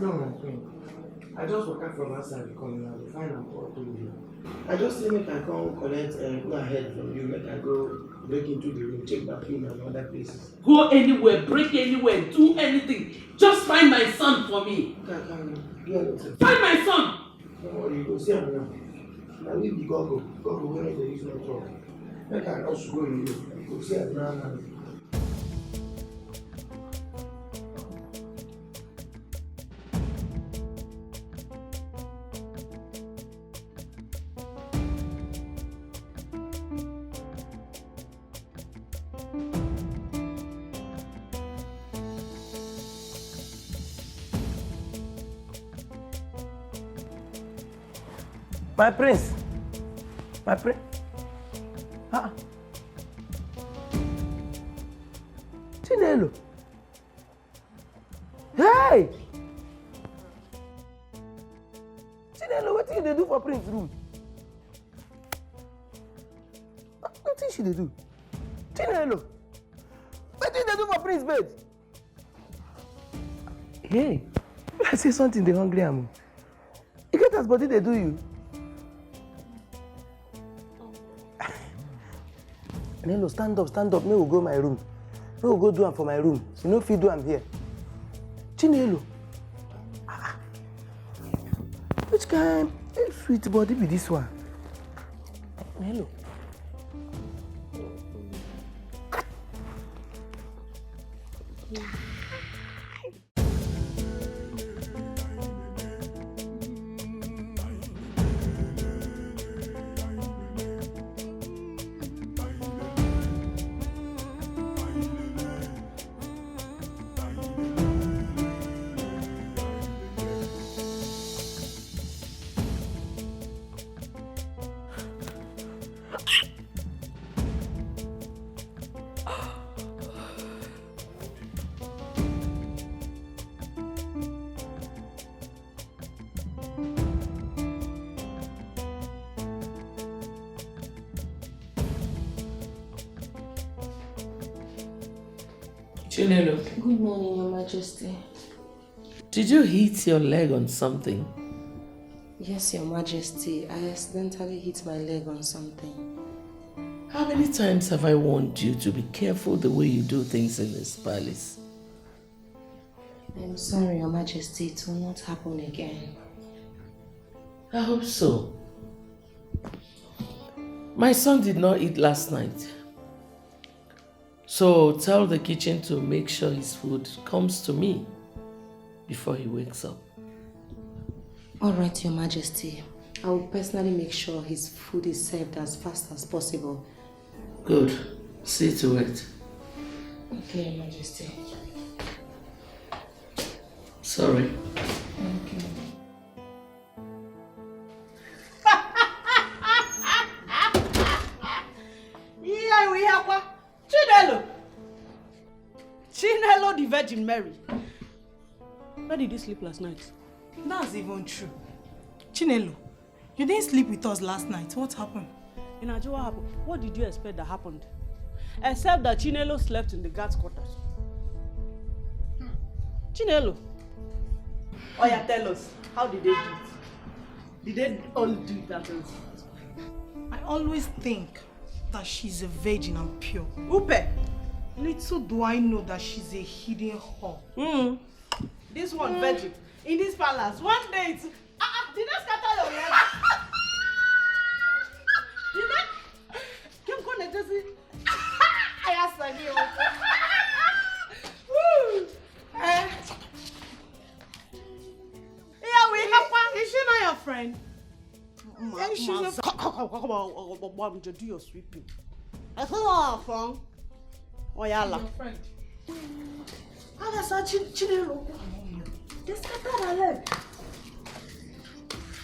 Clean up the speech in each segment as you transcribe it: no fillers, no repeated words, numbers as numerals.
No, my friend. I just woke up from outside because I will find out what to do. I just say make I come collect go ahead from you, make I go break into the room, check bathroom and other places. Go anywhere, break anywhere, do anything. Just find my son for me. Okay, I can do anything. Find my son! Don't worry, you go see him now. Now we be Gogo. Gogo, where they use no talk. Make I also go in you. You go see him now. My prince. My prince. Ah. Chinelo. Hey! Chinelo, what did they do for Prince's room? What did she do? Chinelo. What did they do for Prince's bed? Hey, I say something the hungry am. You get as body they do you. Nelo, stand up, may we go my room. May we go do am for my room. You know if you do am here. Chinelo. Which kind sweet body be this one? Nelo. Chinelo. Good morning, Your Majesty. Did you hit your leg on something? Yes, Your Majesty. I accidentally hit my leg on something. How many times have I warned you to be careful the way you do things in this palace? I'm sorry, Your Majesty. It will not happen again. I hope so. My son did not eat last night. So tell the kitchen to make sure his food comes to me before he wakes up. All right, Your Majesty. I will personally make sure his food is served as fast as possible. Good. See to it. Okay, Your Majesty. Sorry. Thank you. Yeah, we have one. Chinelo! Chinelo the Virgin Mary. Where did you sleep last night? That's even true. Chinelo, you didn't sleep with us last night. What happened? In Nigeria, what happened? What did you expect that happened? Except that Chinelo slept in the guard's quarters. Chinelo. Oh yeah, tell us. How did they do it? Did they all do it that way? I always think that she's a virgin and pure. Upe. Little do I know that she's a hidden whore. This one virgin in this palace. One day it's did I scatter your head? Did I? Keep going, Jesse. I asked you. Yeah, we have one. Is she not your friend? She's a do your sweeping. I saw her from Oyala. Friend. How does that Chinelo? They scattered her leg.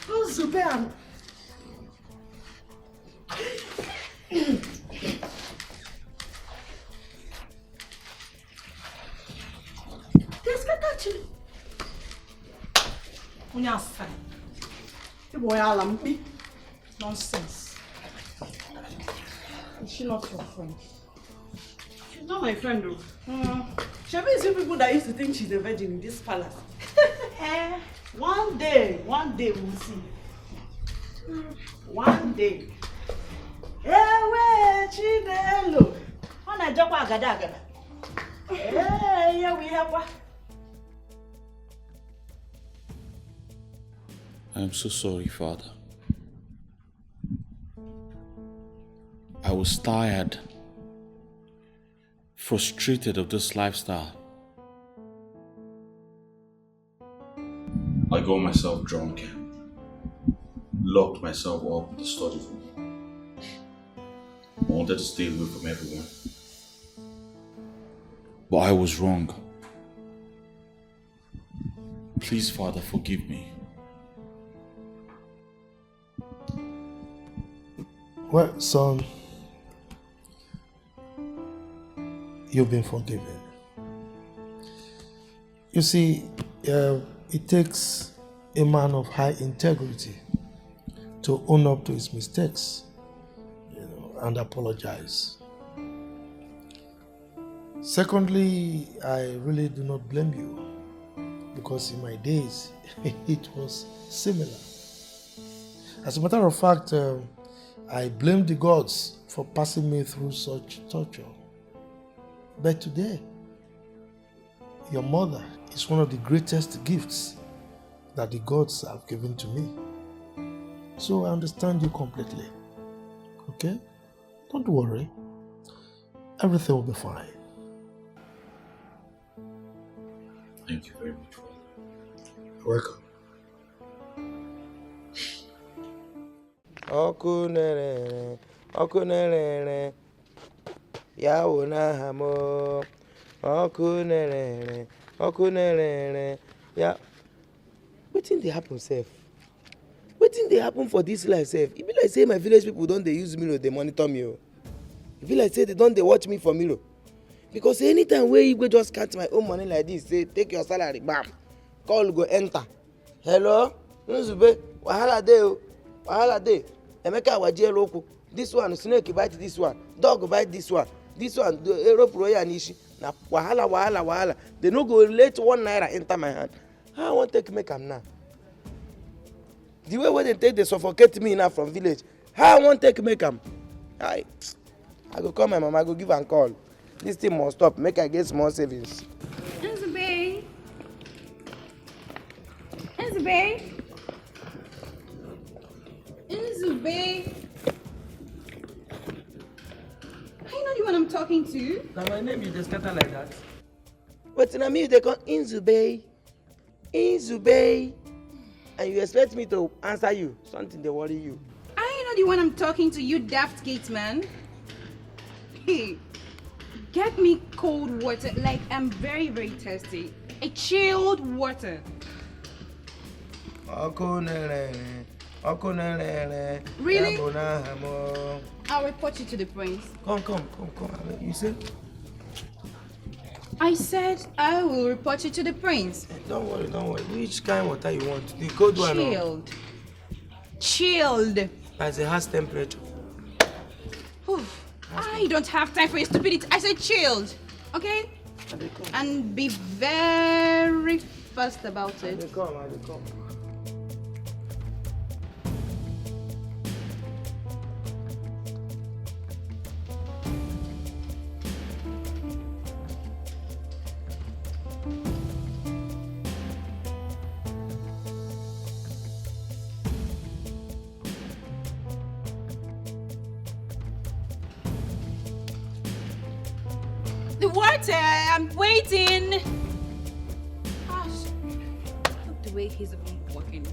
Who's the bear? They scattered Chinelo. Unyasa. Oyala, me. Nonsense. Is she not your friend? She's not my friend though. She means you people that used to think she's a virgin in this palace. One day we'll see. One day. Ewe Chinelo. Ọ na-ejekwa agada agada. Ya we have. I'm so sorry, Father. I was tired, frustrated of this lifestyle. I got myself drunk and locked myself up in the study room. I wanted to stay away from everyone. But I was wrong. Please, Father, forgive me. Well, son, you've been forgiven. You see, it takes a man of high integrity to own up to his mistakes, and apologize. Secondly, I really do not blame you, because in my days, it was similar. As a matter of fact, I blame the gods for passing me through such torture. But today, your mother is one of the greatest gifts that the gods have given to me. So I understand you completely. Okay? Don't worry. Everything will be fine. Thank you very much, Father. You're welcome. Ọkụ na-ere ya wụ n'aha m. Ọkụ na-ere ya. Wetin dey happen sef? Wetin dey happen for dis life sef? E be like say my village people don dey use mirror dey monitor me o. E be like say they don dey watch me for mirror. Because anytime wey Igwe just count my own money like this, say take your salary, bam, call go enter. Hello? Nzube, wahala dey o. Wahala dey. Emeka wajielo okwu. This one, snake bite this one. Dog bite this one. This one, the rope roya nishi. Na wahala. They no go let 1 naira enter my hand. How I want take make am now? The way they take, they suffocate me now from village. How I want take make am? I go call my mama, I go give am call. This thing must stop. Make I get small savings. Nzube. I know the one I'm talking to. Now my name, you just scatter like that. But in a minute they call Nzube. And you expect me to answer you. Something they worry you. I know the one I'm talking to, you daft gate man. Hey, get me cold water, like I'm very, very thirsty. A chilled water. Really? I'll report you to the prince. Come. You say? I said I will report you to the prince. Don't worry. Which kind of water you want? The cold one? Chilled. As a house temperature. I don't have time for your stupidity. I said chilled. Okay? And be very fast about it. I come. The water, I'm waiting. Gosh, look the way he's been walking.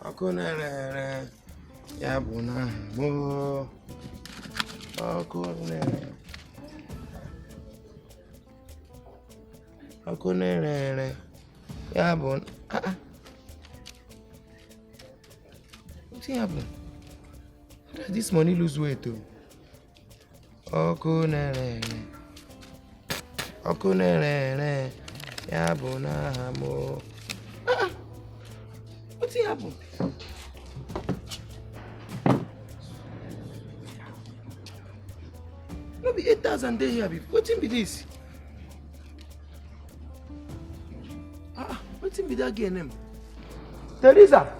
Ọkụ na-ere ya bụ n'aha m. Ọkụ na-ere Coronation. Yeah, bon. What's happening? How does this money lose weight too? Coronation. Yeah, bon. What's happening? No be 8,000 days here before. What be this? What be that girl name? Teresa.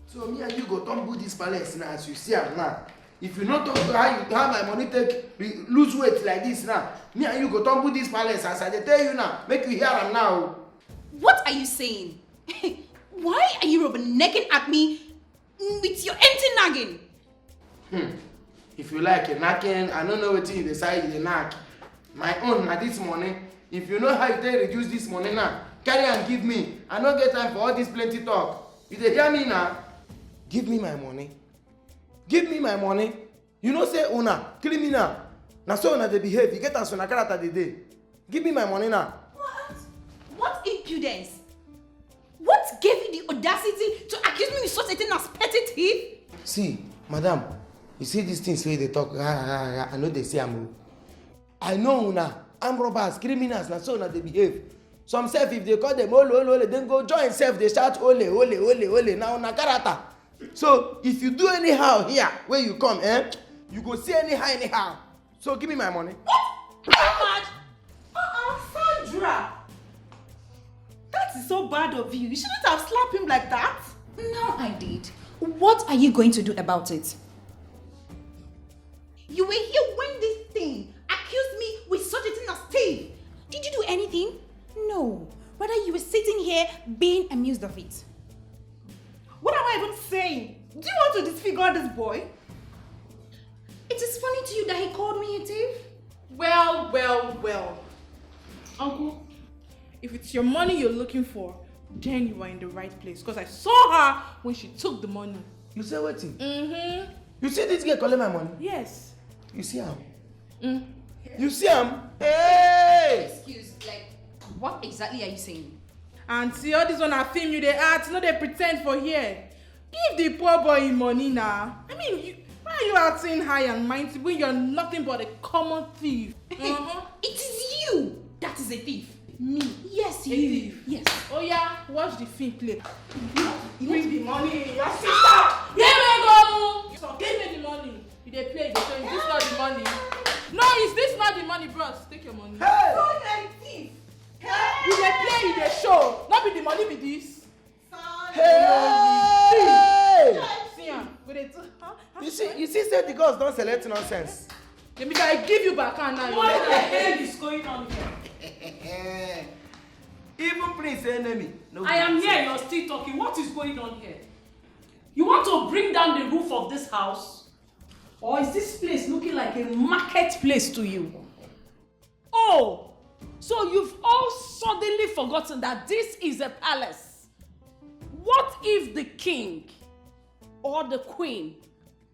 So me and you go tumble this palace now as you see am now. If you not talk how my money take lose weight like this now, me and you go tumble this palace as I tell you now. Make you hear am now. What are you saying? Why are you rubbernecking at me with your empty nagging? If you like a knacking, I don't know what you decide you knack. My own na this money. If you know how you take reduce this money now, carry and give me. I don't get time for all this plenty talk. You dey hear me now? Give me my money. Give me my money. You know say una criminal. Na so una dey behave. You get as una character dey dey. Give me my money now. What impudence? What gave you the audacity to accuse me with such a thing as petty thief? See, madam, you see these things where they talk, I know they say I know una, armed robbers, criminals, na so una they behave. Some self, if they call them ole, then go join self, they shout ole, now una character. So, if you do anyhow here, where you come, you go see anyhow. So, give me my money. What? Sandra! That is so bad of you. You shouldn't have slapped him like that. No, I did. What are you going to do about it? You were here when this thing accused me with such a thing as thief. Did you do anything? No. Rather, you were sitting here being amused of it. What am I even saying? Do you want to disfigure this boy? It is funny to you that he called me a thief? Well. Uncle, if it's your money you're looking for, then you are in the right place. Because I saw her when she took the money. You say what? Mm-hmm. You see this girl collect my money? Yes. You see him? You see him? Hey! Excuse, what exactly are you saying? And see all this one I film you they act, no they pretend for here. Give the poor boy his money now. I mean, why are you acting high and mighty when you're nothing but a common thief? It is you that is a thief. Me? Yes, A you. thief? Yes. Oh yeah, watch the film play. Bring the money, your sister! Here we go! So give me the money. You they play, they say, is this not the money? No, is this not the money, bros? Take your money. Hey! So you're a thief. You they play, you they show. Not be the money be this. Hey! See ya. You see, say the girls don't select nonsense. Let me I give you back and now. What the hell is going on here? Even Prince enemy. No, I am here, you're still talking. What is going on here? You want to bring down the roof of this house? Or is this place looking like a marketplace to you? Oh, so you've all suddenly forgotten that this is a palace. What if the king or the queen,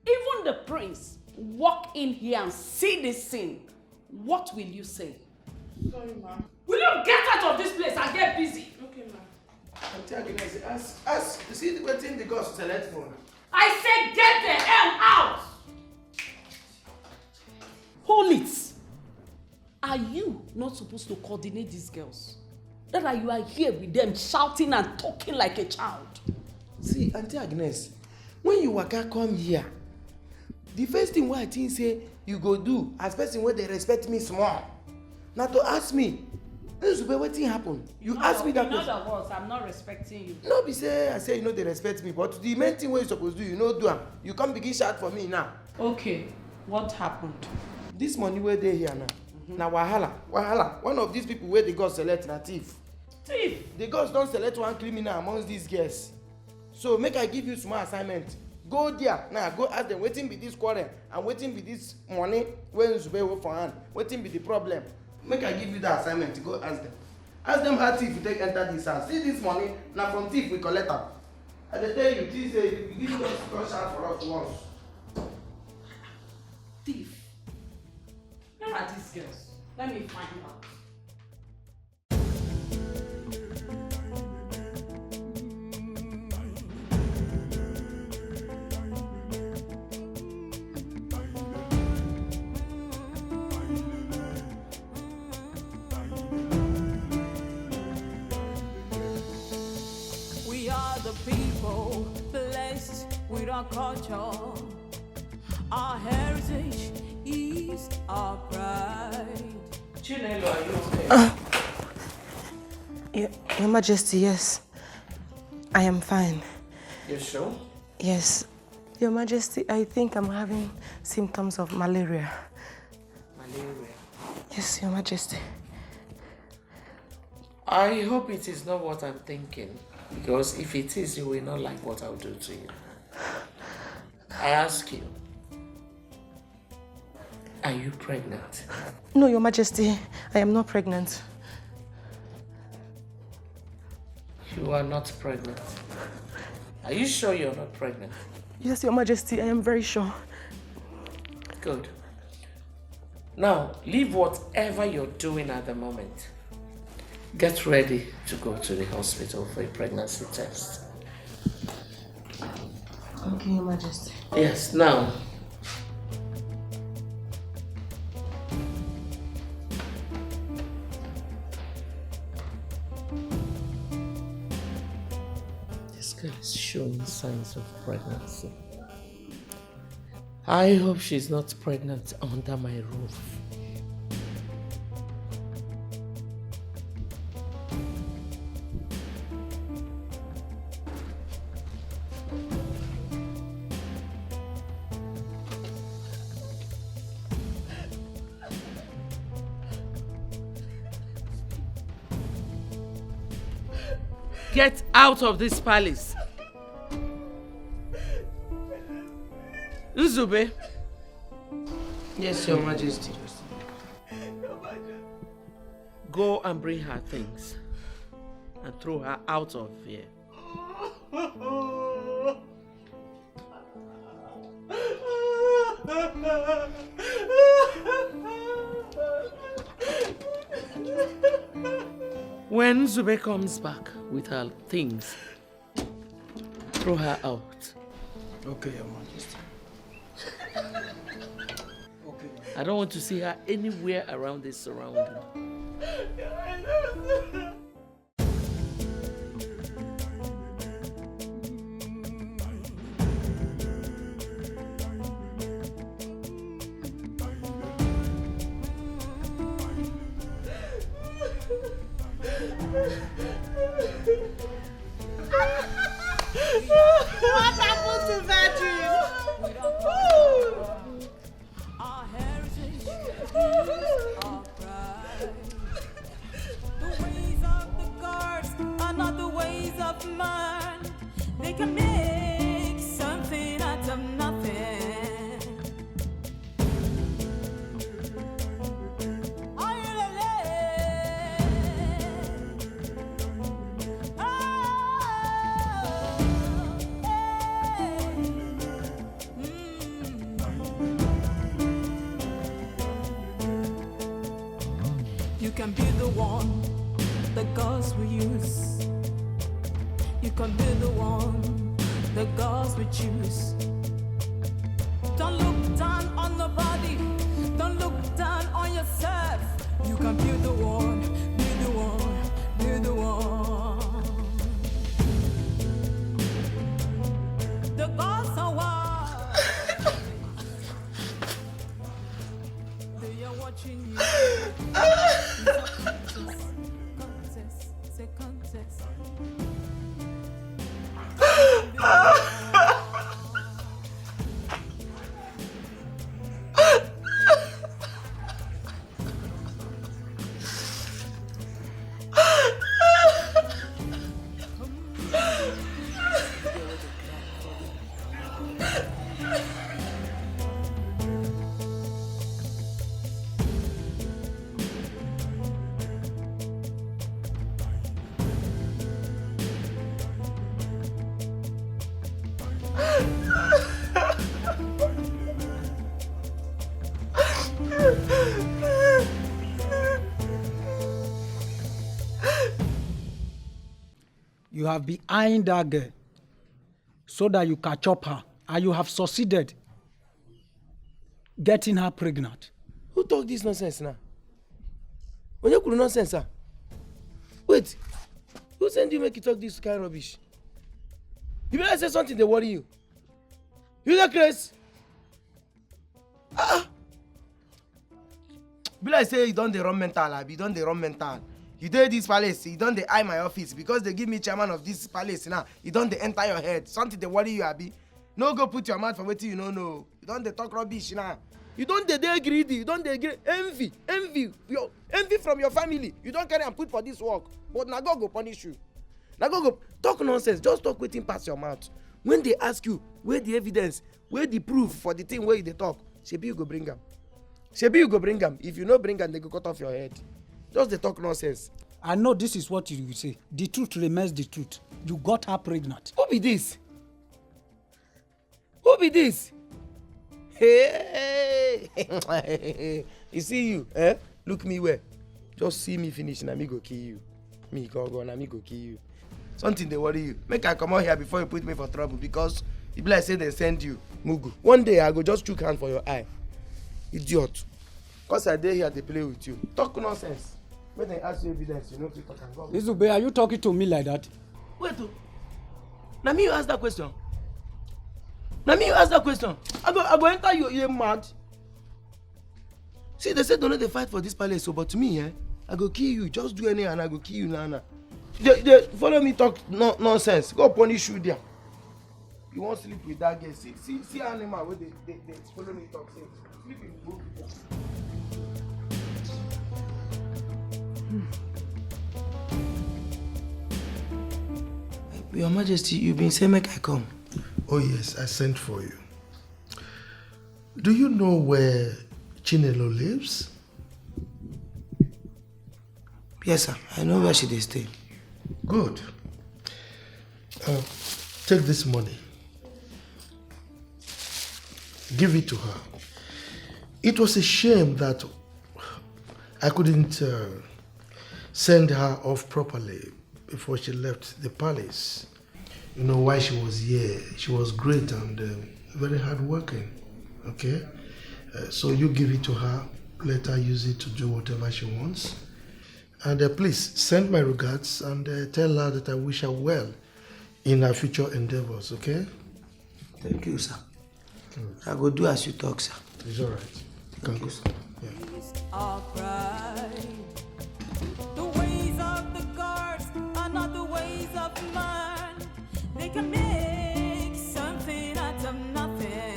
even the prince, walk in here and see this scene? What will you say? Sorry, ma'am. Will you get out of this place and get busy? Okay, ma'am. I'm telling you, as you see the thing the girls select for. I said get the hell out! Hold it. Are you not supposed to coordinate these girls? That are you are here with them shouting and talking like a child. See, Auntie Agnes, when you waka come here, the first thing what I think say you go do as person where they respect me small. Now to ask me, this is what thing happen. You ask me that question. In other words, I'm not respecting you. No, be say I say you know they respect me, but the main thing what you supposed to do, you know do am. You come begin shout for me now. Okay, what happened? This money where they here now. Now wahala. One of these people where the gods select na thief. Thief? The gods don't select one criminal amongst these girls. So make I give you small assignment. Go there now, go ask them wetin be this quarrel and wetin be this money wey Nzube hold for hand. Wetin be the problem? Make I give you the assignment. Go ask them. Ask them how thief you take enter this house. See this money, now from thief we collect am. I dey tell you, this you begin just rush out for us once. Thief. Where are these girls? Let me find out. We are the people blessed with our culture. Our heritage is our pride. Chinelo, are you okay? Your Majesty, yes. I am fine. You sure? Yes. Your Majesty, I think I'm having symptoms of malaria. Malaria. Yes, Your Majesty. I hope it is not what I'm thinking, because if it is, you will not like what I'll do to you. I ask you, are you pregnant? No, Your Majesty, I am not pregnant. You are not pregnant. Are you sure you're not pregnant? Yes, Your Majesty, I am very sure. Good. Now, leave whatever you're doing at the moment. Get ready to go to the hospital for a pregnancy test. Okay, Your Majesty. Yes, now. This girl is showing signs of pregnancy. I hope she's not pregnant under my roof. Get out of this palace. Nzube. Yes, Your Majesty. Go and bring her things and throw her out of here. When Zube comes back with her things, throw her out. Okay, Your Majesty. Okay. I don't want to see her anywhere around this surrounding. What happened to Virgin? Our heritage is our pride. The ways of the gods are not the ways of man. They can make something out of nothing. You can be the one the gods will use. You can be the one the gods will choose. Don't look down on nobody. Don't look down on yourself. You can be the one, be the one, be the one. The gods are wild. They are watching you. It's a contest. You have been eyeing that girl so that you catch up her, and you have succeeded getting her pregnant. Who talk this nonsense now? When you could nonsense, sir? Wait, who send you make you talk this kind of rubbish? You better say something they worry you. You the Chris? Be like say you don't the run mental, you don't the run mental. You did this palace, you don't the eye my office because they give me chairman of this palace now. You don't the enter your head. Something they worry you, Abi. No go put your mouth for waiting you don't know. You don't the talk rubbish now. You don't the greedy, you don't the envy from your family. You don't carry and put for this work. But now God go punish you. Now go talk nonsense, just talk waiting past your mouth. When they ask you where the evidence, where the proof for the thing where they talk, shebi you go bring them. Shebi you go bring them. If you no bring them, they go cut off your head. Just they talk nonsense. I know this is what you will say. The truth remains the truth. You got her pregnant. Who be this? Who be this? Hey, you see you, eh? Look me where. Just see me finish, and me go kill you. Me go, and me go kill you. Something they worry you. Make I come out here before you put me for trouble because if like say they send you, Mugu. One day I go just chook hand for your eye. Idiot. Cause I dey here they play with you. Talk nonsense. When they ask you evidence, you know people can go. Izube, are you talking to me like that? Wait, now me you ask that question. Now me you ask that question. I go enter you, you're mad. See, they said don't let they fight for this palace, so but to me, I go kill you. Just do anything and I go kill you, Nana. They follow me talk nonsense. Go punish you there. You won't sleep with that girl. See animal where they follow me talk. Sleep with both people. Your Majesty, you've been saying make I come. Oh yes, I sent for you. Do you know where Chinelo lives? Yes, sir. I know where she dey stay. Good. Take this money. Give it to her. It was a shame that I couldn't send her off properly before she left the palace. You know why she was here. She was great and very hardworking. Okay? So you give it to her. Let her use it to do whatever she wants. And please send my regards and tell her that I wish her well in her future endeavors, okay? Thank you, sir. I go do as you talk, sir. It's all right. Thank you, sir. Our pride. The ways of the gods are not the ways of man. They can make something out of nothing.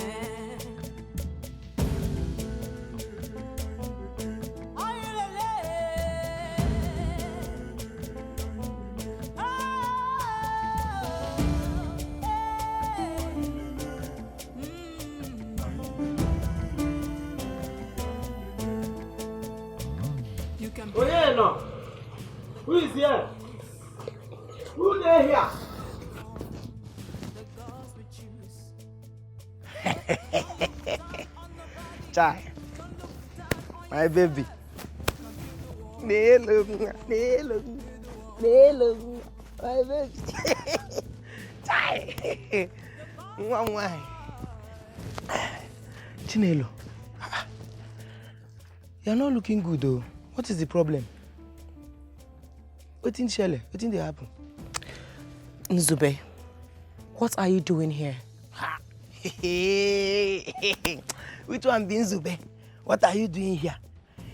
Oh yeah, no. Who is here? Who there here? Chai, my baby. Nelo, my baby. Chai, Chinelo, you're not looking good though. What is the problem? What in Shelley? What did happen? Nzube, what are you doing here? Which one be Nzube? What are you doing here?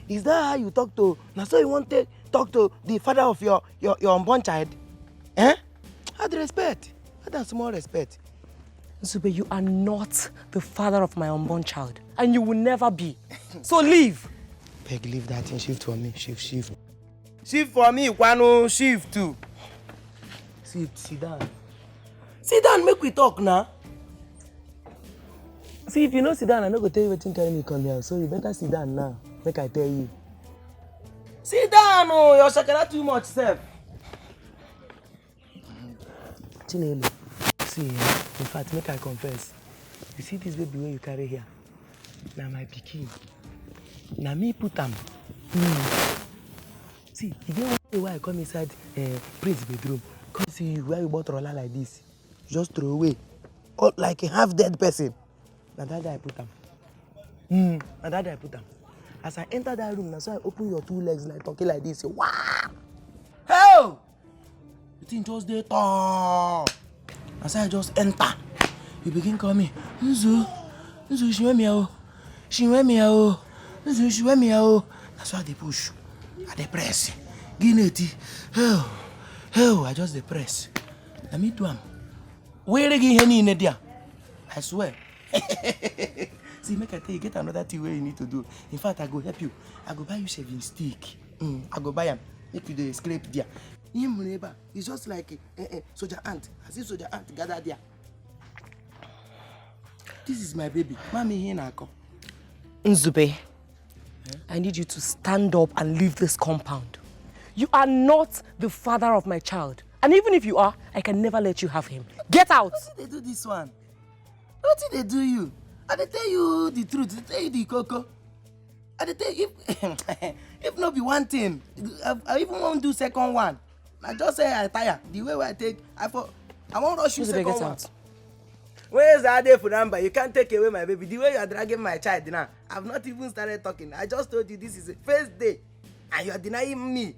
Is that how you talk to? Now, so you want to talk to the father of your unborn child? Eh? Add respect. Add small respect. Nzube, you are not the father of my unborn child, and you will never be. So leave. Peg, leave that thing. Shift for me. Shift. Shift for me, Kwano. Shift too. Sit down. Sit down, make we talk now. See, if you no sit down, I no go tell you wetin carry me come here. So you better sit down now. Make I tell you. Sit down, oh, your shakara too much, sef. Chinelo, see, in fact, make I confess. You see this baby wey you carry here? Na my pikin. Na me put am. See, e get one day wey I come inside Prince bedroom, come see where you bought roller like this. Just throw away. Or like a half-dead person. Now that day I put them. Now that day I put them. As I enter that room, now so I open your two legs like talking like this. Say, wow! Hell! The thing just there. As I just enter, you begin call me. Nzu, she went me out. She went me out. Nzu, she went me out. That's why they push. I dey press. Guinea. Hell, I just dey press. Let me do am. Where they get any in there? I swear. See, make I tell you, get another thing where you need to do. In fact, I go help you. I go buy you shaving stick. I go buy them. Make you the scrape there. It's just like a soldier ant. I see soldier ant gather there. This is my baby. Mommy here now. Nzube, I need you to stand up and leave this compound. You are not the father of my child. And even if you are, I can never let you have him. Get out! What did they do this one? What did they do you? I dey tell you the truth. I tell you the cocoa. I dey tell you if not be one thing, I even won't do second one. I just say I tire. The way I take, I won't rush you second one. Out. Where's the other for number? You can't take away my baby. The way you are dragging my child now, I've not even started talking. I just told you this is the first day, and you are denying me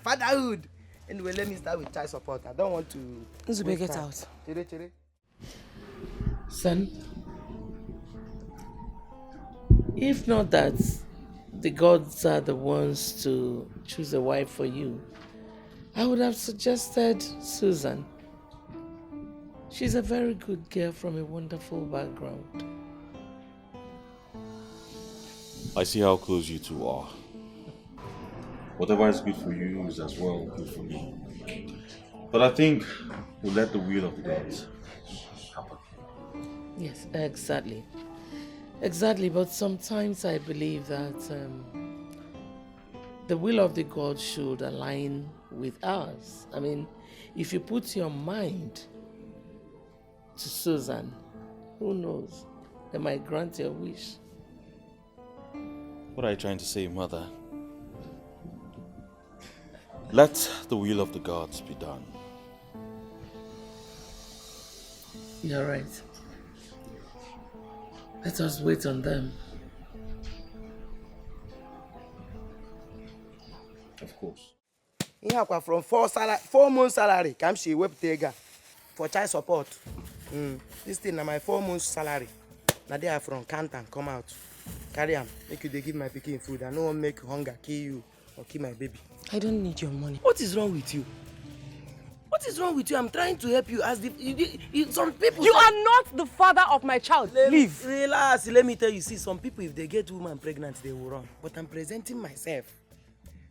fatherhood. Anyway, let me start with child support. I don't want to. Nzube, get out. Chere. Son, if not that the gods are the ones to choose a wife for you, I would have suggested Susan. She's a very good girl from a wonderful background. I see how close you two are. Whatever is good for you is as well good for me. But I think we'll let the will of the gods happen. Yes, exactly. Exactly, but sometimes I believe that the will of the God should align with ours. I mean, if you put your mind to Susan, who knows? They might grant your wish. What are you trying to say, Mother? Let the will of the gods be done. You're right. Let us wait on them. Of course. Yeah, from 4 months salary, come she web tega for child support. This thing na my 4 months salary. Now they are from Canton, come out. Carry am, make you they give my pikin food. I no one make hunger kill you or kill my baby. I don't need your money. What is wrong with you? What is wrong with you? I'm trying to help you. As some people. You are not the father of my child. Leave. Relax. Let me tell you. See, some people, if they get woman pregnant, they will run. But I'm presenting myself.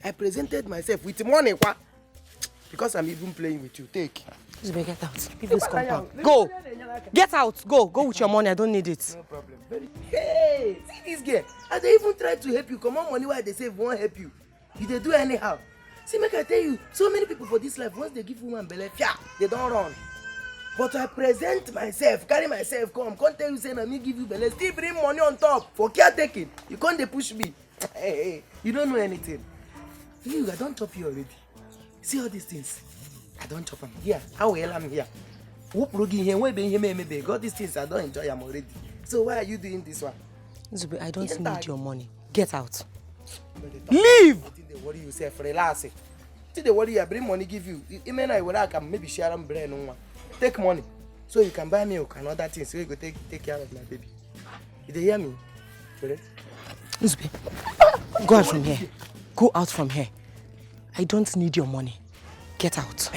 I presented myself with money, what? Because I'm even playing with you. Take. Zube, get out. Leave this compound. Go. Get out. Go. Go with your money. I don't need it. No problem. Hey, see this girl. And they even try to help you. Come on, money while they say won't help you. You they do anyhow. See, make I tell you, so many people for this life, once they give woman belly, they don't run. But I present myself, carry myself, can't tell you, say, na me give you belly, still bring money on top for caretaking. You can't they push me. Hey, you don't know anything. You, I don't chop you already. See all these things? I don't chop them. Here, how well I'm here. Whoop, looking here, where be here, maybe. Got these things, I don't enjoy them already. So why are you doing this one? Zube, I don't need your money. Get out. Leave! They worry yourself, relax. Till they worry you, bring money, give you. You may not work, I can maybe share them brain on one. Take money. So you can buy milk and other things so you go take care of my baby. Did they hear me? Zube, go out from here. Go out from here. I don't need your money. Get out.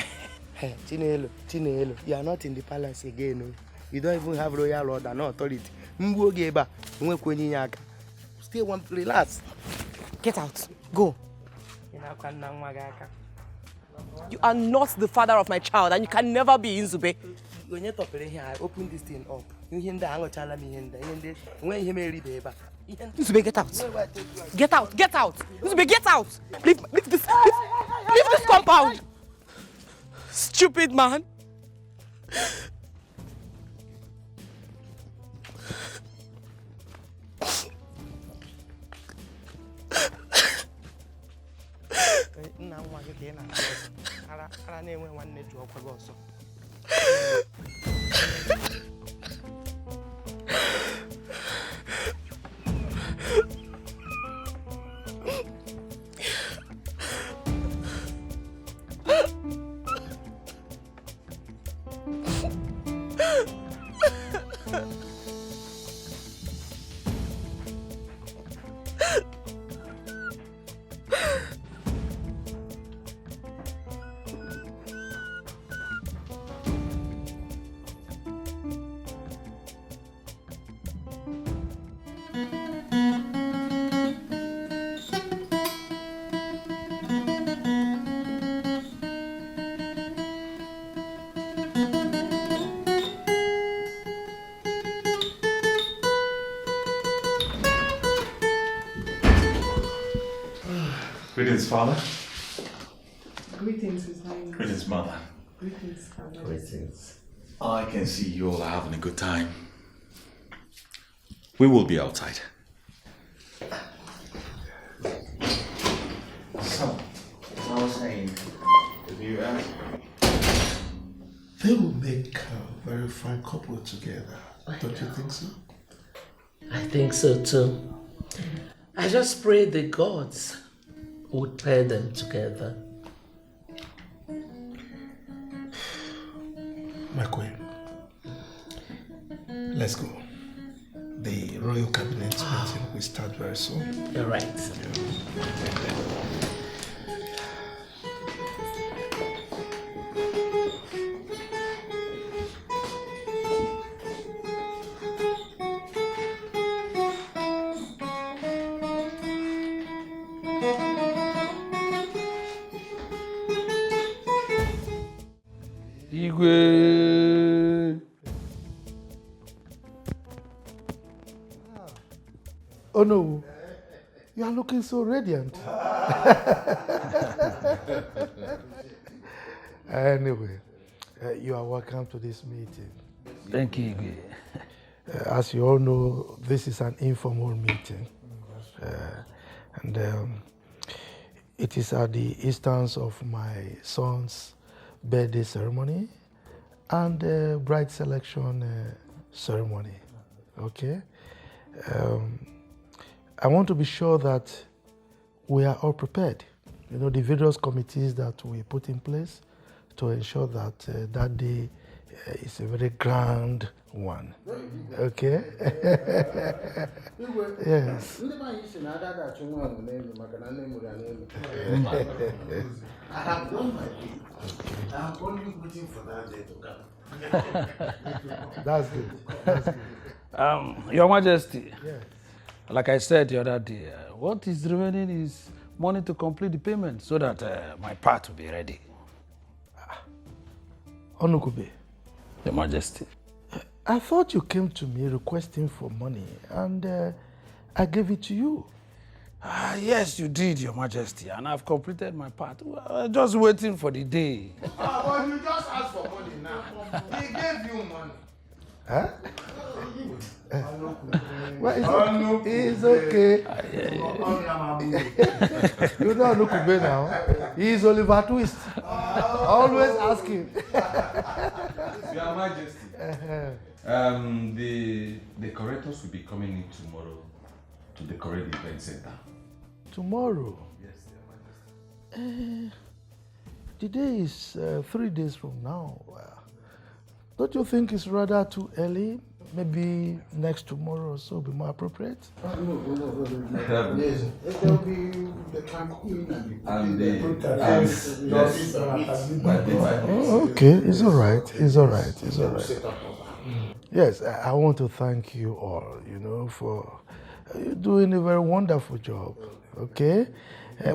Hey, Chinelo, you are not in the palace again. No? You don't even have royal order, no authority. Still want to relax. Get out. Go. You are not the father of my child and you can never be Nzube. When you're talking here, I open this thing up. Nzube, get out. Get out. Get out. Nzube, get out. Leave this compound. Stupid man. Greetings, Father. Greetings, His Highness. Greetings, Mother. Greetings, Father. Greetings. I can see you all are having a good time. We will be outside. So, as I was saying, the new They will make a very fine couple together. Don't you think so? I think so too. I just pray the gods would pair them together. My queen, let's go. The royal cabinet meeting will start very soon. You're right. Igwe. Oh no, you are looking so radiant. Anyway, you are welcome to this meeting. Thank you, Igwe. As you all know, this is an informal meeting. And it is at the instance of my son's birthday ceremony and bride selection ceremony. Okay? I want to be sure that we are all prepared. You know, the various committees that we put in place to ensure that that day is a very grand one. Okay? Yes. I have done my bit. I'm only waiting for that day to come. That's good. That's good. Your Majesty, Yeah. like I said the other day, what is remaining is money to complete the payment so that my part will be ready. Onukube, Your Majesty. I thought you came to me requesting for money and I gave it to you. Yes, you did, Your Majesty, and I've completed my part. Just waiting for the day. But you just asked for money now. He gave you money. Huh? Well, it's okay. You know Onukube now. He is Oliver Twist. Always asking. Your Majesty. The decorators will be coming in tomorrow to decorate the event center. Tomorrow? Yes, Your Majesty. The day is 3 days from now. Don't you think it's rather too early? Maybe next tomorrow or so will be more appropriate? No. It will be the Cancun and the Okay, it's all right. It's all right. It's all right. Yes, I want to thank you all, you know, for doing a very wonderful job. Okay?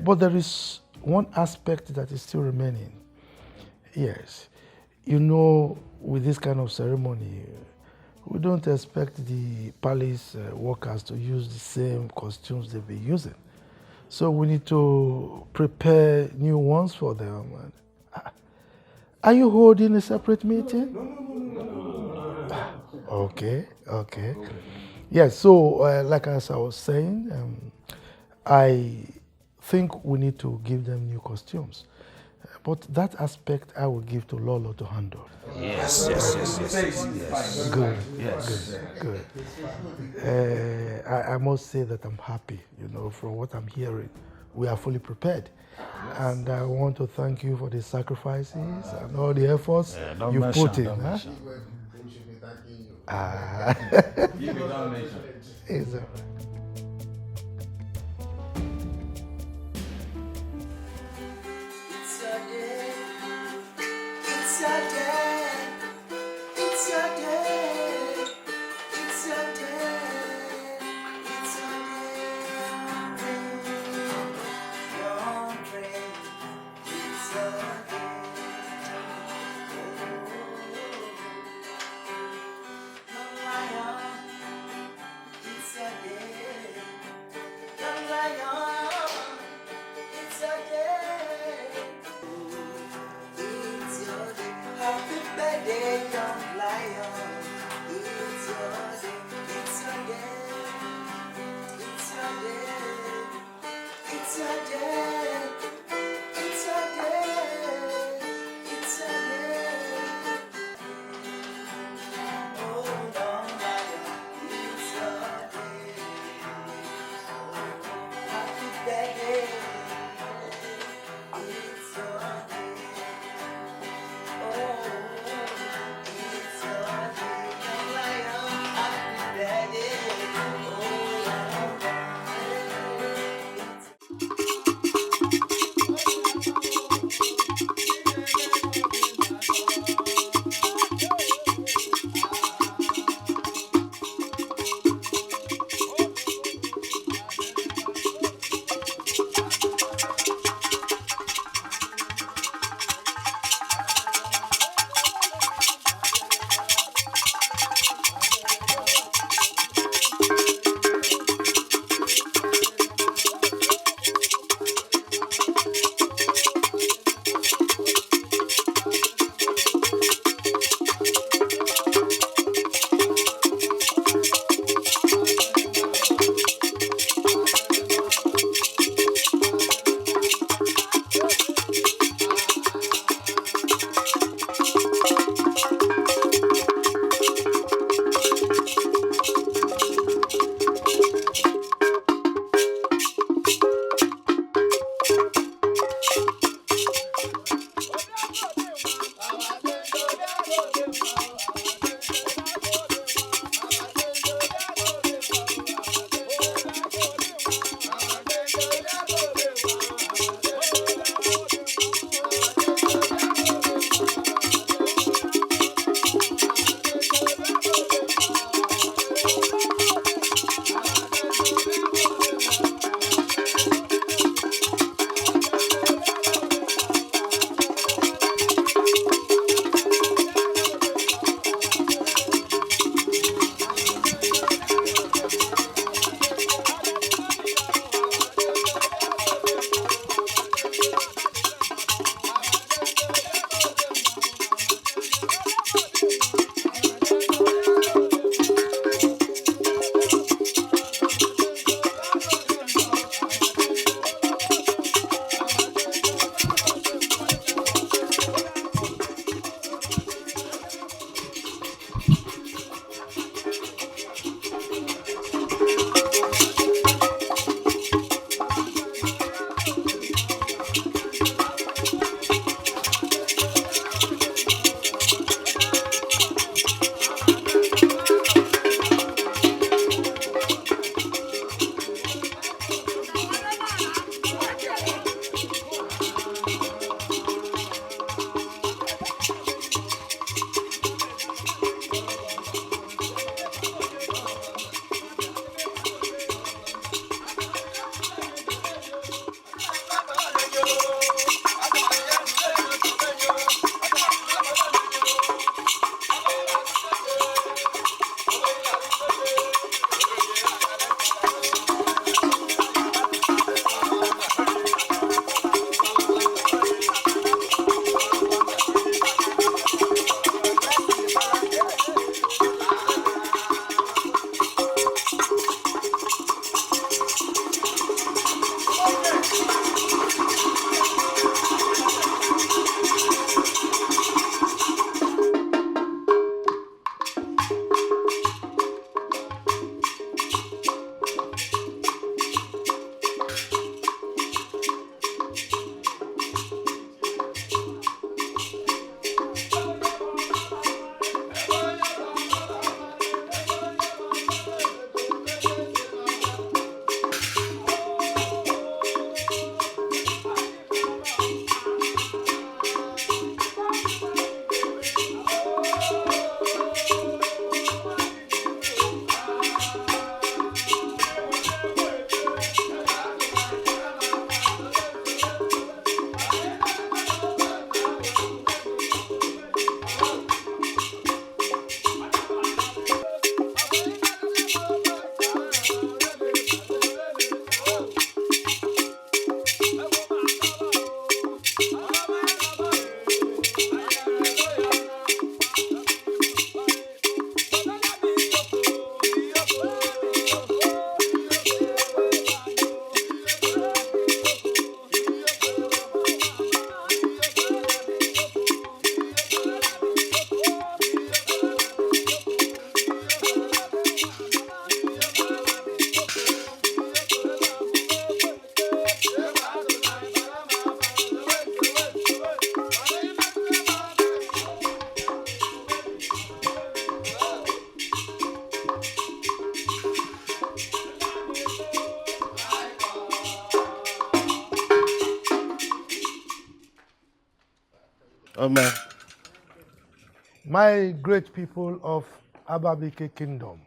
But there is one aspect that is still remaining. Yes. You know, with this kind of ceremony, we don't expect the palace workers to use the same costumes they've been using. So we need to prepare new ones for them. Are you holding a separate meeting? No. Okay. Yes, so like as I was saying, I think we need to give them new costumes. But that aspect I will give to Lolo to handle. Yes. Good. Yes. Good. I must say that I'm happy, from what I'm hearing. We are fully prepared. And I want to thank you for the sacrifices and all the efforts you put in. Don't mention. It's all right. It's a day. Amen. My great people of Ababike Kingdom,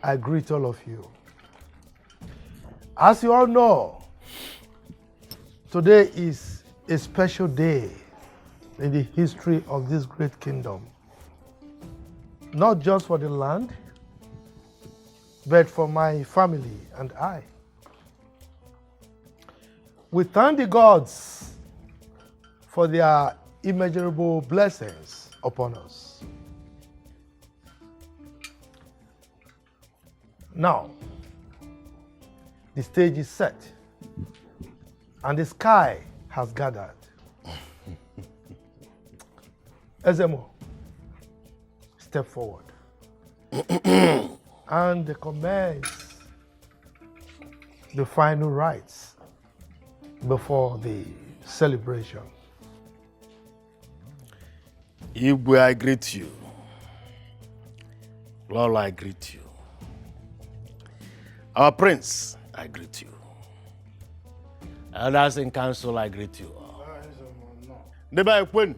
I greet all of you. As you all know, today is a special day in the history of this great kingdom. Not just for the land, but for my family and I. We thank the gods for their immeasurable blessings upon us. Now, the stage is set and the sky has gathered. Ezemo, step forward and commence the final rites before the celebration. Igwe, I greet you. Lola, I greet you. Our prince, I greet you. Elders in council, I greet you all. Neba Kwen.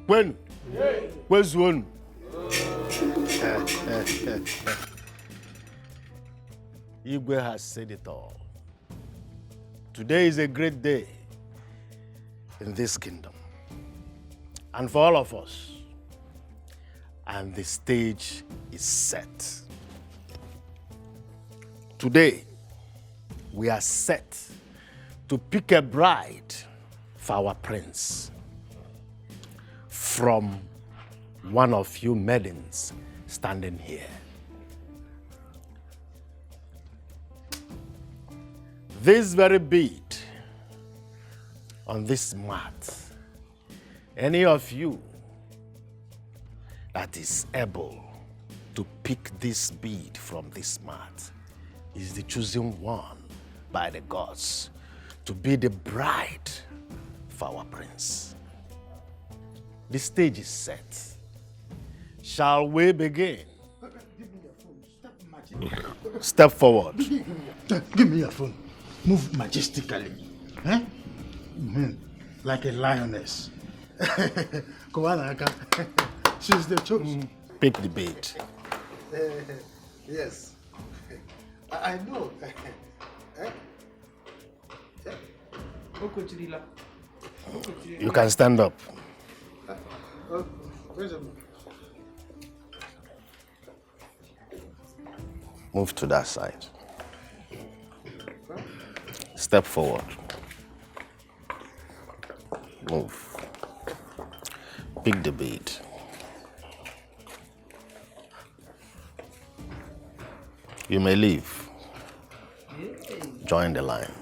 Kwen. Where's one? Igwe has said it all. Today is a great day in this kingdom and for all of us. And the stage is set. Today, we are set to pick a bride for our prince from one of you maidens standing here. This very bead on this mat, any of you that is able to pick this bead from this mat is the chosen one by the gods to be the bride for our prince. The stage is set. Shall we begin? Step forward. Give me your phone. Move majestically. Eh? Like a lioness. Kowanaka. She's the chosen. Pick the bead. Yes. I know. You can stand up. Move to that side. Step forward. Move. Pick the bead. You may leave. Join the line.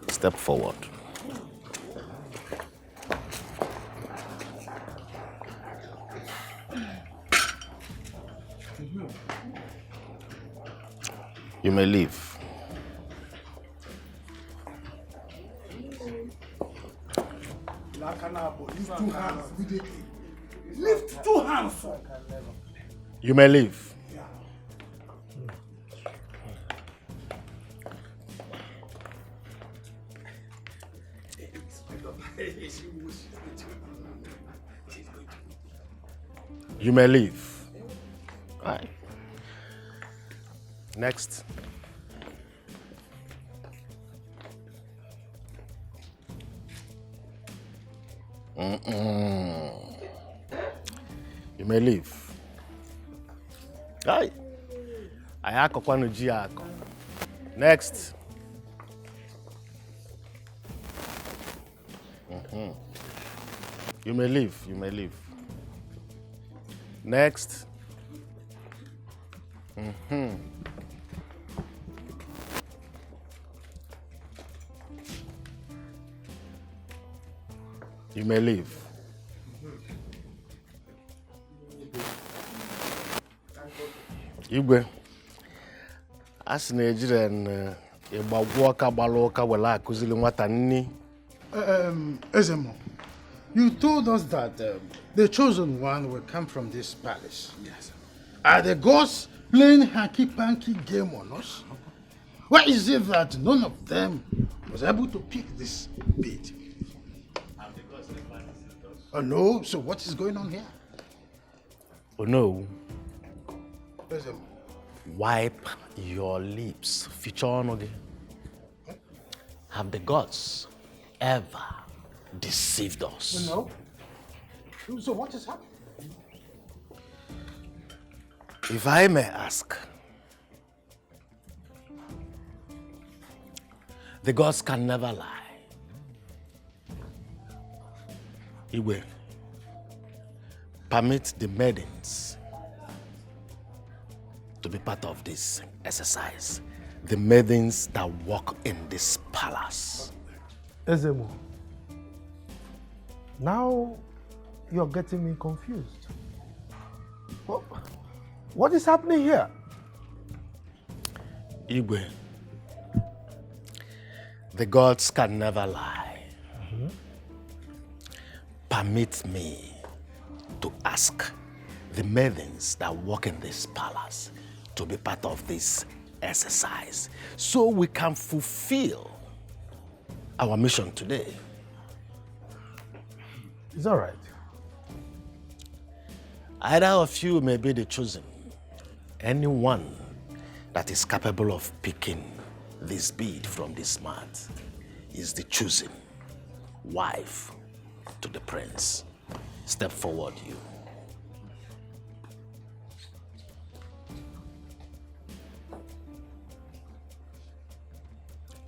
Step forward. You may leave. Lift two hands. You may leave. You may leave. All right. Next. You may leave. Aye. Ayako kwanu jiako. Next. You may leave, you may leave. Next. You may leave. Igwe, as Nigerian, walk wala akuzili nwata nni. Ezemo, you told us that the chosen one will come from this palace. Yes. Are the gods playing hanky-panky game on us? Why is it that none of them was able to pick this bait? Oh no, so what is going on here? Oh no. Ezemo. Wipe your lips. Feature on again. Have the gods ever deceived us? No. So what is happening? If I may ask, the gods can never lie. Igwe, permit the maidens to be part of this exercise. The maidens that walk in this palace. Ezemo, now you're getting me confused. What is happening here? Igwe, the gods can never lie. Permit me to ask the maidens that walk in this palace to be part of this exercise so we can fulfill our mission today. It's all right. Either of you may be the chosen. Anyone that is capable of picking this bead from this mat is the chosen wife to the prince. Step forward, you.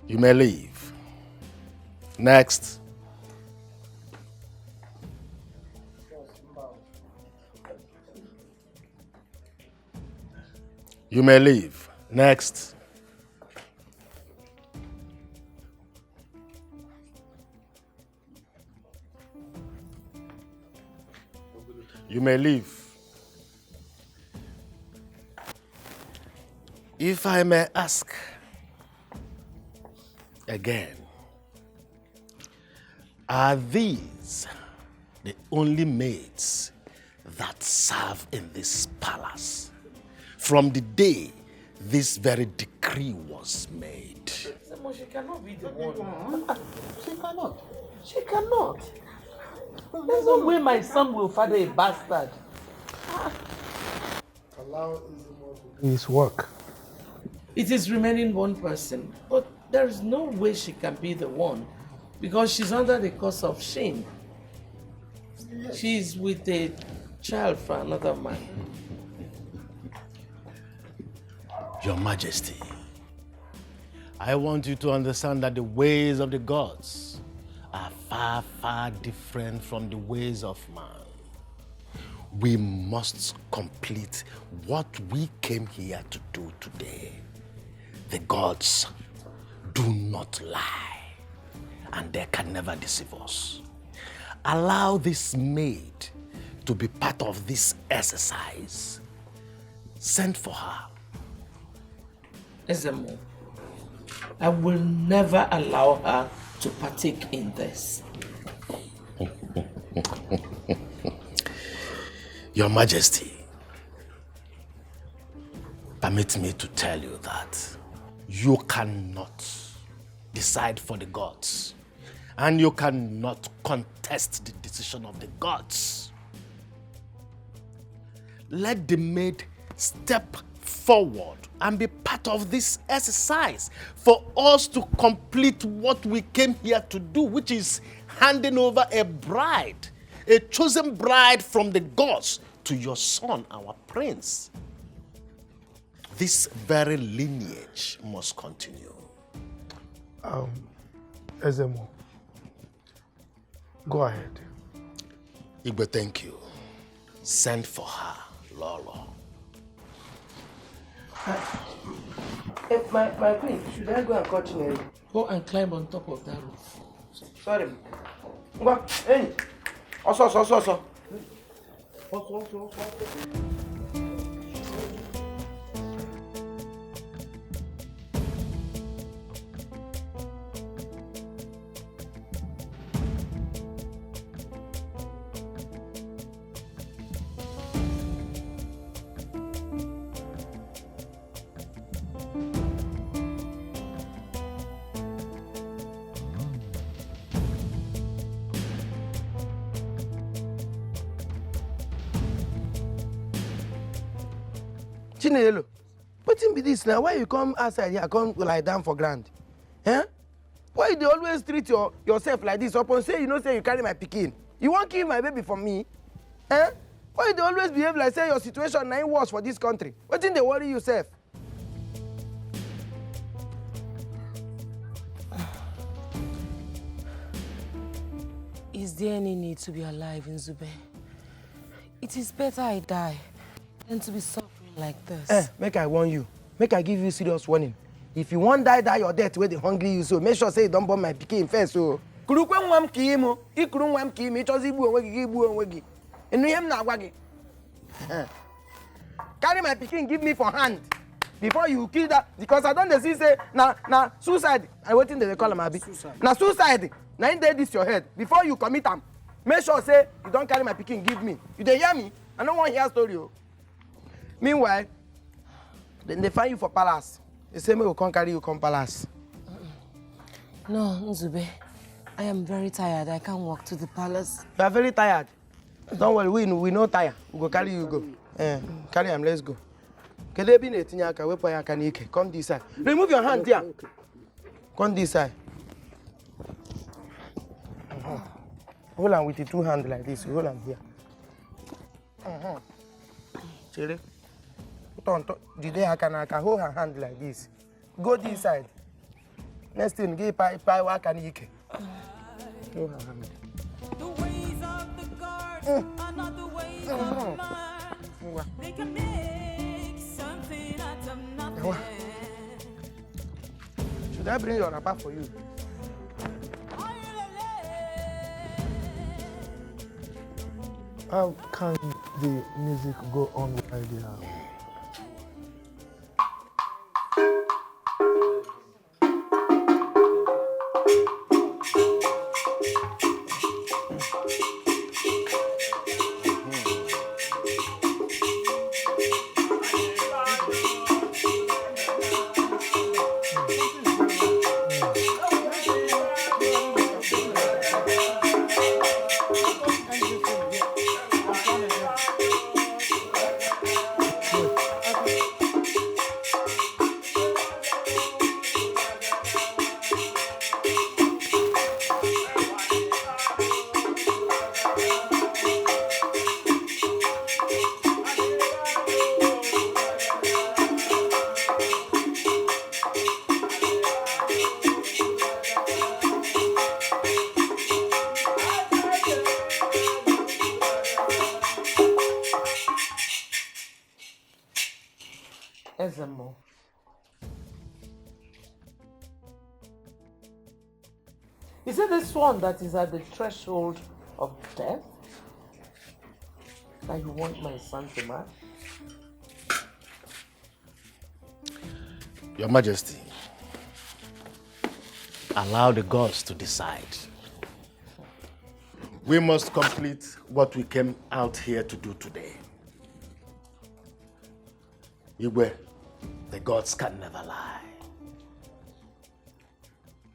You may leave. Next. You may leave. Next. You may leave. If I may ask again, are these the only maids that serve in this palace from the day this very decree was made? She cannot be the one. She cannot. She cannot. There's no way my son will father a bastard. Allow his work. It is remaining one person, but there is no way she can be the one because she's under the curse of shame. She's with a child for another man. Your Majesty, I want you to understand that the ways of the gods are far, far different from the ways of man. We must complete what we came here to do today. The gods do not lie, and they can never deceive us. Allow this maid to be part of this exercise. Send for her. Ezemo, I will never allow her to partake in this. Your Majesty, permit me to tell you that you cannot decide for the gods, and you cannot contest the decision of the gods. Let the maid step forward and be part of this exercise for us to complete what we came here to do, which is handing over a bride, a chosen bride from the gods to your son, our prince. this very lineage must continue. Ezemo, go ahead. Igwe, thank you. Send for her, Laura. My queen, should I go and catch Mary? Go and climb on top of that roof. Sorry. Hey. Also. Chinelo, wetin be this now? Why you come outside here, come lie down for ground? Eh? Why you always treat yourself like this? Upon say you know say you carry my pikin. You won't kill my baby for me? Eh? Why you always behave like say your situation na worse for this country? Wetin dey worry yourself? Is there any need to be alive, Nzube? It is better I die than to be suffering like this. Make I warn you. Make I give you serious warning. If you want die your death where they hungry you, so make sure say you don't burn my pikin first. So, kurukwe nwam kiimo, ikuru nwam kiimo, ichozi ibu onwe gi ibu onwe gi. Enu yem na agwa gi. Carry my pikin, give me for hand before you kill that, because I don't see say na suicide. I waiting they call am abi. Na suicide. Na in this your head before you commit am. Make sure say you don't carry my pikin, give me. You dey hear me? I don't want to hear story. Meanwhile, then they find you for palace. They say me will come carry you come palace. No, Nzube. I am very tired. I can't walk to the palace. You are very tired. Don't worry, we no tire. We go carry you go. Carry him, let's go. Come this side. Remove your hand here. Come this side. Hold on with the two hands like this. Hold on here. Chere. I can hold her hand like this. Go this side. Next thing, give pie work and ike. Hold her hand. The ways of the gods are not the ways of man. They can make something out of nothing. Should I bring your wrapper for you? How can the music go on while they are? Ezemo. Is it this one that is at the threshold of death that you want my son to marry? Your Majesty, allow the gods to decide. We must complete what we came out here to do today. Igwe, the gods can never lie.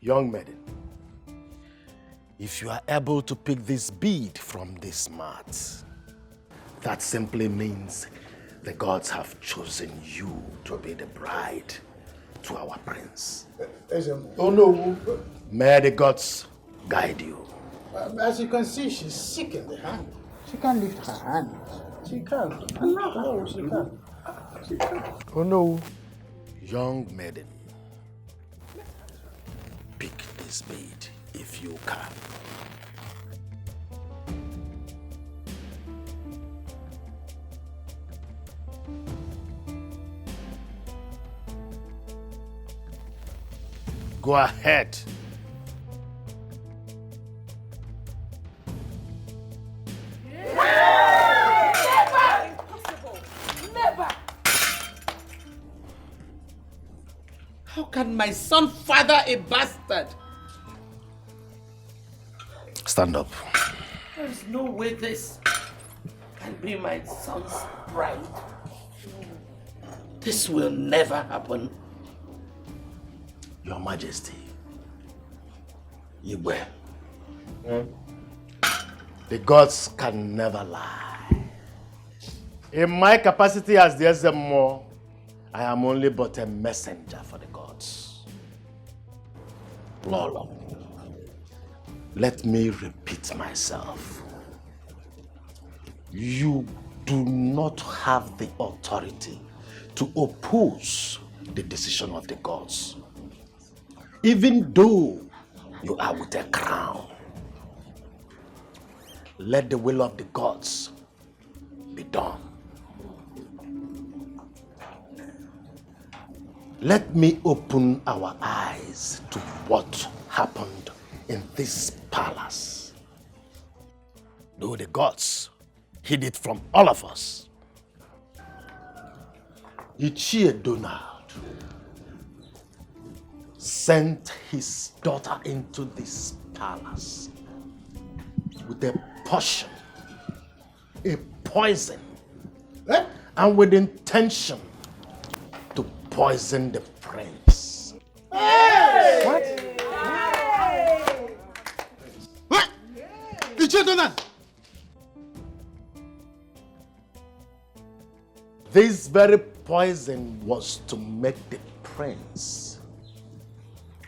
Young maiden, if you are able to pick this bead from this mat, that simply means the gods have chosen you to be the bride to our prince. Oh no. May the gods guide you. As you can see, she's sick in the hand. She can't lift her hand. She can't. No, she can't. Oh no. Young maiden, pick this bead if you can. Go ahead. How can my son father a bastard? Stand up. There is no way this can be my son's bride. This will never happen. Your Majesty, Igwe, the gods can never lie. In my capacity as the SMO, I am only but a messenger for the gods. Lolo, let me repeat myself. You do not have the authority to oppose the decision of the gods, even though you are with a crown. Let the will of the gods be done. Let me open our eyes to what happened in this palace. Though the gods hid it from all of us, Ichie Donald sent his daughter into this palace with a potion, a poison, and with intention to poison the prince. Hey! What? Ichie Donald! This very poison was to make the prince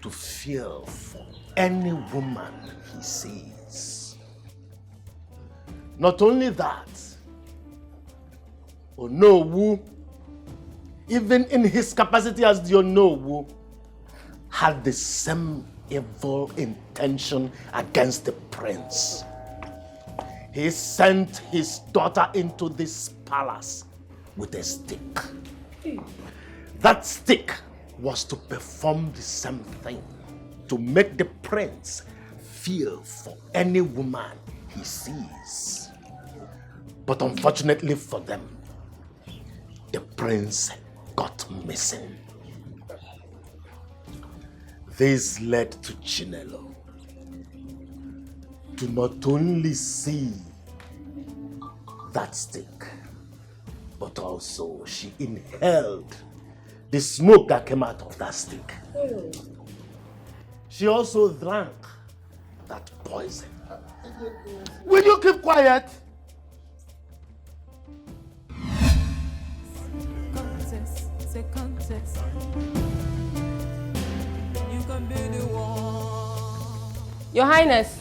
to feel for any woman he sees. Not only that, Onowu, even in his capacity as the Onowu, had the same evil intention against the prince. He sent his daughter into this palace with a stick. That stick was to perform the same thing, to make the prince feel for any woman he sees. But unfortunately for them, the prince got missing. This led to Chinelo to not only see that stick, but also she inhaled the smoke that came out of that stick. She also drank that poison. Will you keep quiet? Contest, say contest. You can be the one. Your Highness.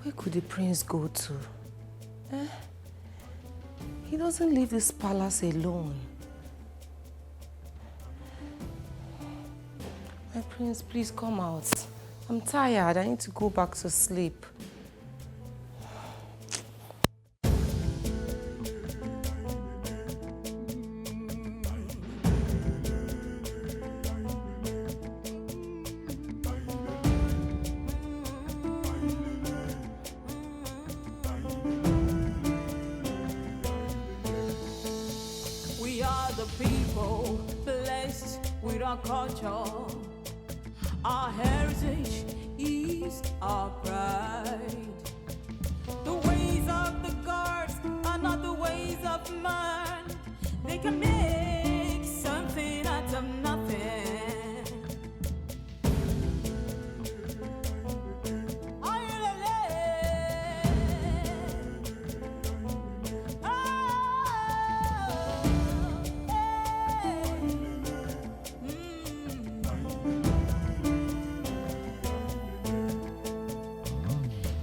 Where could the prince go to? He doesn't leave this palace alone. My prince, please come out. I'm tired. I need to go back to sleep. We are the people blessed with our culture. Our heritage is our pride. The ways of the gods are not the ways of man. They can make something out of nothing.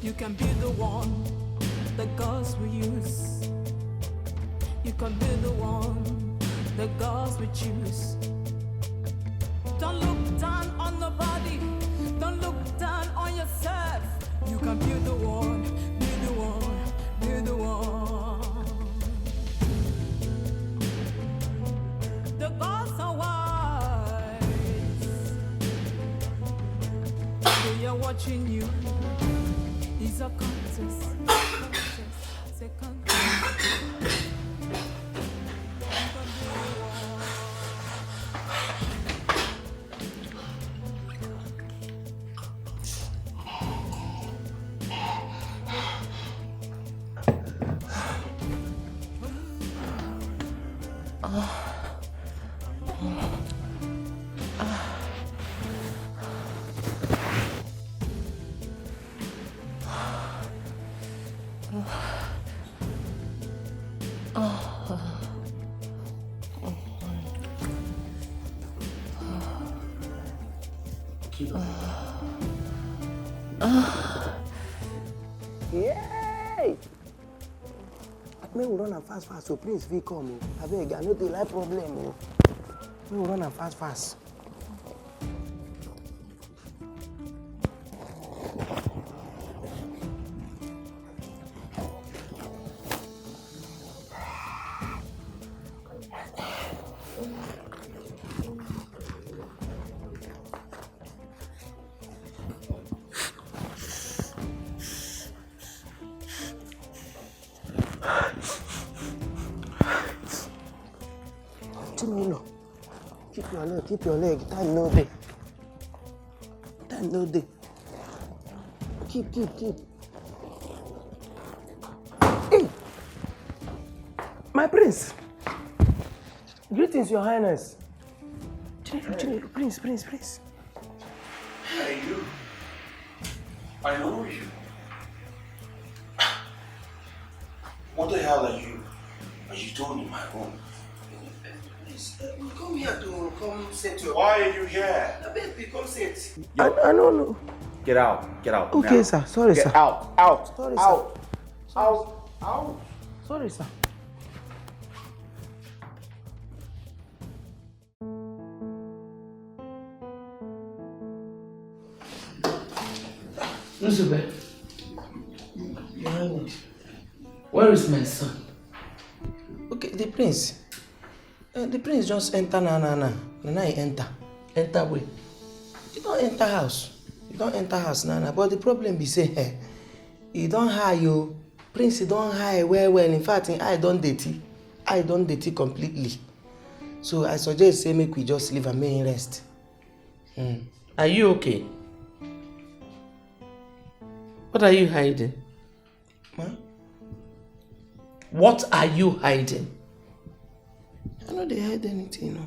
You can be the one the the gods we use. You can be the one, the gods we choose. Don't look down on nobody, don't look down on yourself. You can be the one, be the one, be the one. The gods are wise, they are watching you. It's a contest, it's a contest. Yay! May we run am fast so Prince fit come. Abeg, I no dey like problem. May we run am fast. Chinelo, keep your leg. Time no dey. Keep. Hey! My prince! Greetings, your highness. Chinelo, prince. Hey, you. I know you. What the hell are you doing in my room? We come here to come set your... Why are you here? I beg, we come set. Yo. I don't know. Get out. Okay, now. sir. Sorry, Get sir. Out. Sorry, out. sir. Out. Sorry, sir. Nzube, Behind it. where is my son? Okay, the prince. The prince just enter na. Now he enter. Enter where? He don't enter house, Nana. But the problem be say, he don't hire you. Prince, he don't hire well. In fact, I don't dirty completely. So I suggest say make we just leave and make him rest. Are you okay? What are you hiding? Ma? What are you hiding? I know they hide anything, no.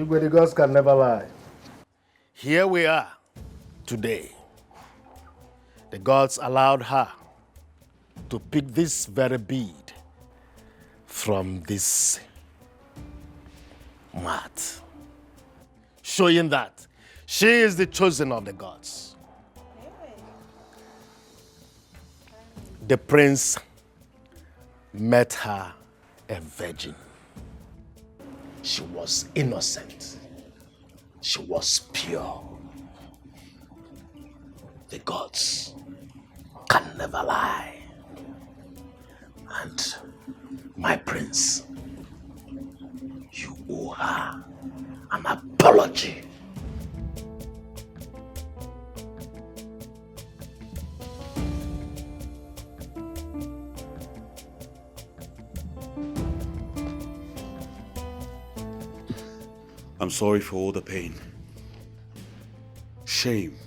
The gods can never lie. Here we are today. The gods allowed her to pick this very bead from this mat, showing that she is the chosen of the gods. The prince met her a virgin. She was innocent. She was pure. The gods can never lie. And my prince, you owe her an apology. I'm sorry for all the pain, shame,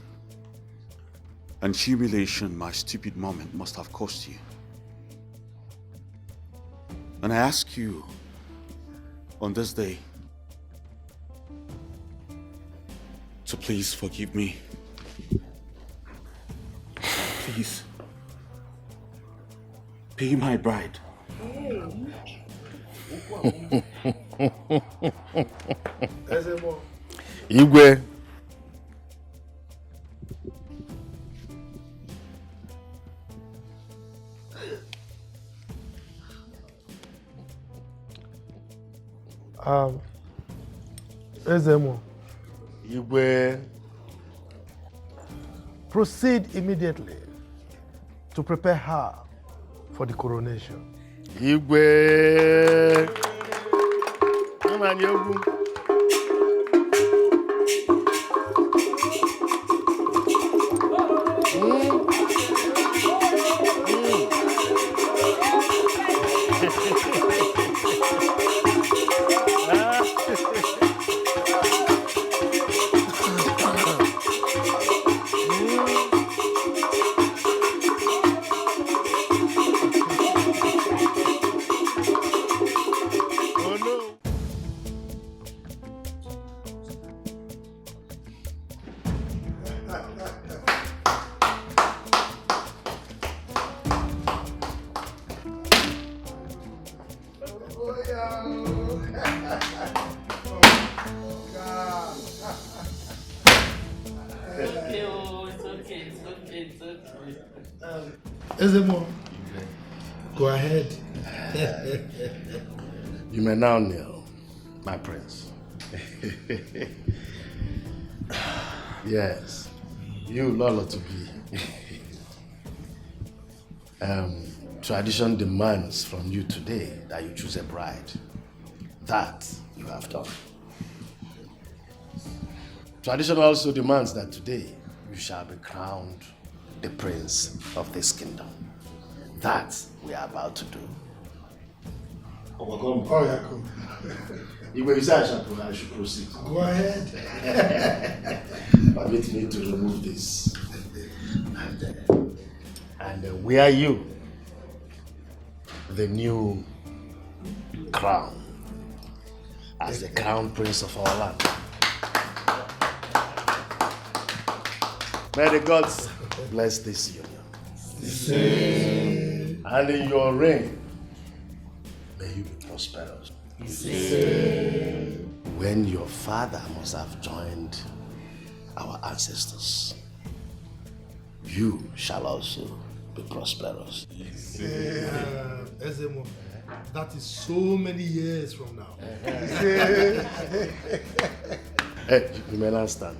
and humiliation my stupid moment must have cost you. And I ask you on this day to please forgive me. Please. Be my bride. Igwe. Ezemo. Igwe. Proceed immediately to prepare her for the coronation. Igwe. Come on, Yogu. Ezemo, go ahead. You may now kneel, my prince. Yes, you Lolo to be. Tradition demands from you today that you choose a bride. That you have done. Tradition also demands that today you shall be crowned the prince of this kingdom. That we are about to do. Oh, yeah, come. You say I should proceed. Go ahead. Permit me to remove this. And wear you the new crown as the crown prince of our land. May the gods bless this union. And in your reign, may you be prosperous. When your father must have joined our ancestors, you shall also be prosperous. Ezemo, that is so many years from now. Hey, you may not stand.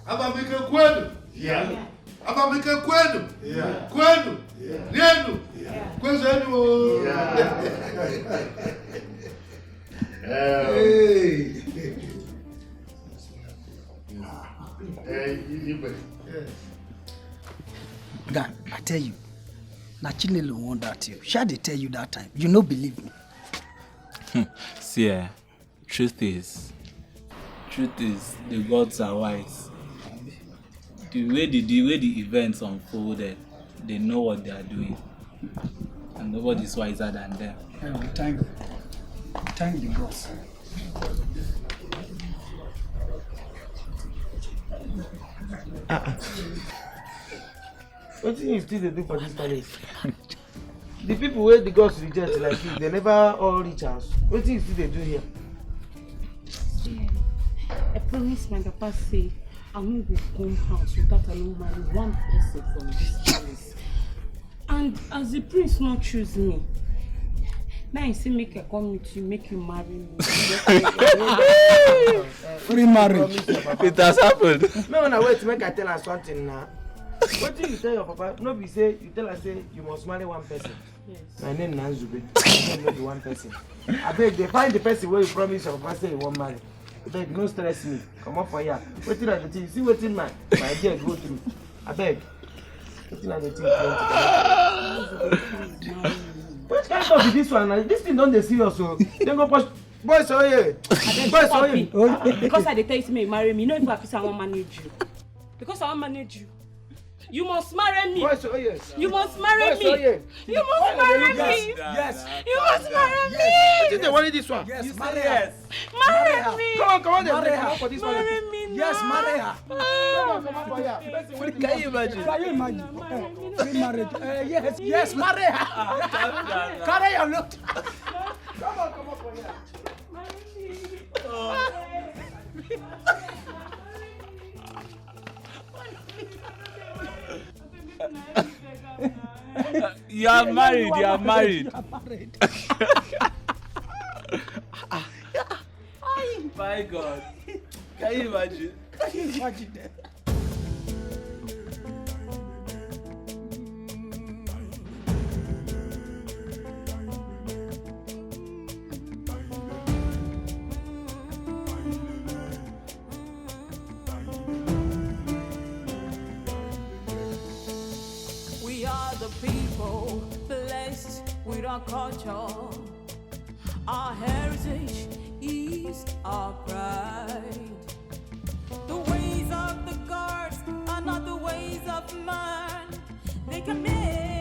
Abamike kwenu. Yeah. Abamike kwenu. Yeah. Kwenu. Yeah. Nenu. Yeah. Kwenu. Yeah. Hey. Guy, I tell you, na Chinelo won that you. Shall they tell you that time? You no believe me. See, truth is, the gods are wise. The way the events unfolded, they know what they are doing, and nobody is wiser than them. Thank the gods. What thing you still dey do for this palace? The people where the gods reject like you, they never all reach us. What thing you still dey do here? I promise my papa say I won't go come house without I no marry one person from this palace. And as the prince not choose me, now he say make I come meet you, make you marry me. Free marriage. It has happened. Me when I wait make I tell her something now. What do you tell your papa? No be say you tell her say you must marry one person. Yes. My name na Nzube. My name no be one person. I beg they find the person where you promise your papa say you won't marry. I beg no stress me. Come up for here. Wetin I dey think? See wetin my dear go through. I beg. Wetin I dey think? Which kind of be this one? This thing don't dey serious so. Then go push. Boys, oh yeah. Boys, oh yeah. Because I dey tell you to marry me, you know if I feel I won't manage you. Because I won't manage you. You must marry me. Boys, oh yes. You must marry me. Oh, yeah. You must marry me. Yes. You must marry me. Did they want this one? Yes, You marry say her. yes. Marry me. Come on, Marry her. for this Marry me now. Yes, marry her. Come on, for here. Can you imagine? Can you imagine? Free marriage. Yes, marry her. Carry your look. Come on, for here. You are married. You are married. My God. Can you imagine? Can you imagine that? We are the people blessed with our culture. Our heritage is our pride. The ways of the gods are not the ways of man. They can make